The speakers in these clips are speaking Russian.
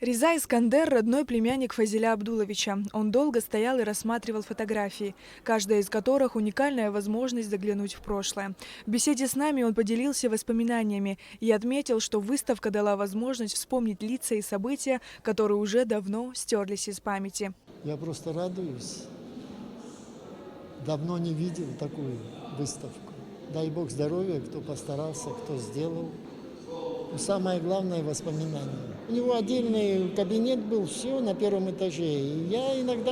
Реза Искандер – родной племянник Фазиля Абдуловича. Он долго стоял и рассматривал фотографии, каждая из которых – уникальная возможность заглянуть в прошлое. В беседе с нами он поделился воспоминаниями и отметил, что выставка дала возможность вспомнить лица и события, которые уже давно стерлись из памяти. Я просто радуюсь. Давно не видел такую выставку. Дай Бог здоровья, кто постарался, кто сделал. Но самое главное – воспоминания. У него отдельный кабинет был, все на первом этаже. И я иногда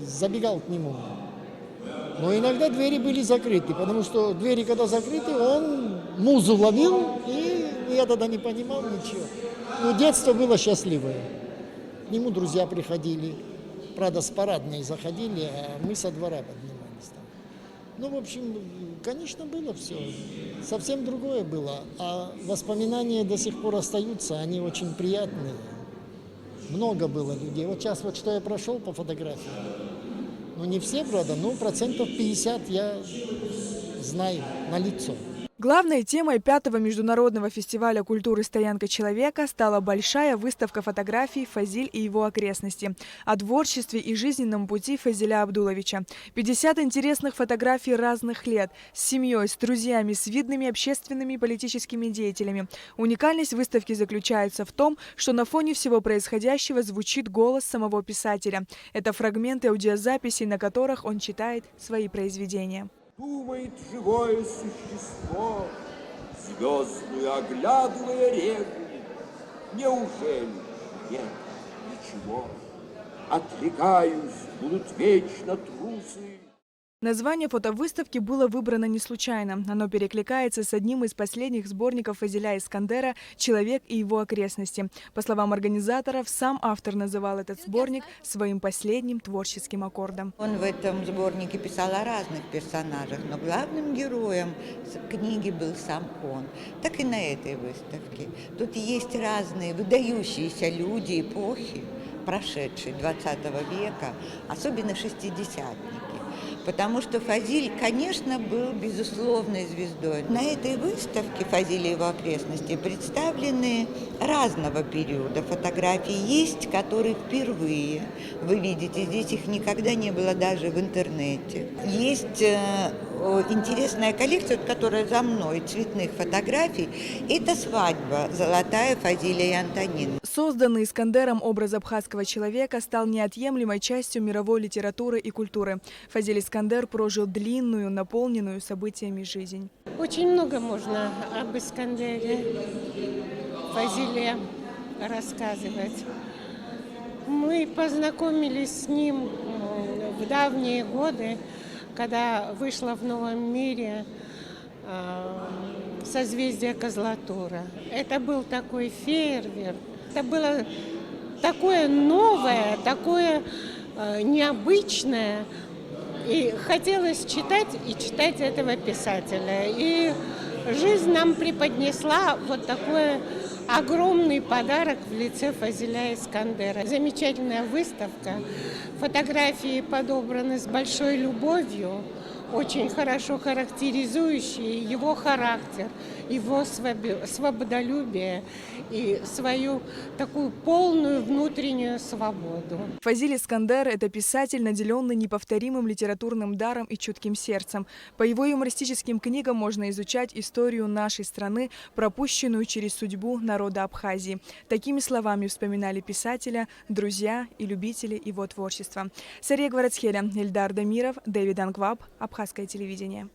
забегал к нему. Но иногда двери были закрыты, потому что двери, когда закрыты, он музу ловил, и я тогда не понимал ничего. Но детство было счастливое. К нему друзья приходили, правда, с парадной заходили, а мы со двора поднимались там. Ну, в общем, конечно, было все. Совсем другое было. А воспоминания до сих пор остаются, они очень приятные. Много было людей. Вот сейчас вот что я прошел по фотографии. Ну, не все, правда, но 50% я знаю на лицо. Главной темой 5-го международного фестиваля культуры «Стоянка человека» стала большая выставка фотографий «Фазиль и его окрестности» о творчестве и жизненном пути Фазиля Абдуловича. 50 интересных фотографий разных лет, с семьей, с друзьями, с видными общественными и политическими деятелями. Уникальность выставки заключается в том, что на фоне всего происходящего звучит голос самого писателя. Это фрагменты аудиозаписей, на которых он читает свои произведения. Думает живое существо, звездную оглядывая реку. Неужели нет ничего? Отрекаюсь, будут вечно трусы. Название фотовыставки было выбрано не случайно. Оно перекликается с одним из последних сборников Фазиля Искандера «Человек и его окрестности». По словам организаторов, сам автор называл этот сборник своим последним творческим аккордом. Он в этом сборнике писал о разных персонажах, но главным героем книги был сам он. Так и на этой выставке. Тут есть разные выдающиеся люди эпохи, прошедшей 20 века, особенно 60-ники. Потому что Фазиль, конечно, был безусловной звездой. На этой выставке «Фазиль и его окрестности» представлены разного периода фотографии. Есть, которые впервые вы видите, здесь их никогда не было даже в интернете. Есть интересная коллекция, которая за мной, цветных фотографий. Это свадьба золотая Фазиля и Антонины. Созданный Искандером образ абхазского человека стал неотъемлемой частью мировой литературы и культуры. Фазиль Искандер прожил длинную, наполненную событиями жизнь. Очень много можно об Искандере, Фазиле рассказывать. Мы познакомились с ним в давние годы, когда вышло в «Новом мире» «Созвездие Козлатура». Это был такой фейерверк. Это было такое новое, такое необычное. И хотелось читать и читать этого писателя. И жизнь нам преподнесла вот такой огромный подарок в лице Фазиля Искандера. Замечательная выставка. Фотографии подобраны с большой любовью, очень хорошо характеризующие его характер, его свободолюбие и свою такую полную внутреннюю свободу. Фазиль Искандер – это писатель, наделенный неповторимым литературным даром и чутким сердцем. По его юмористическим книгам можно изучать историю нашей страны, пропущенную через судьбу народа Абхазии. Такими словами вспоминали писателя, друзья и любители его творчества. Сария Гварацхеля, Эльдар Дамиров, Дэвид Ангваб, Абхазское телевидение.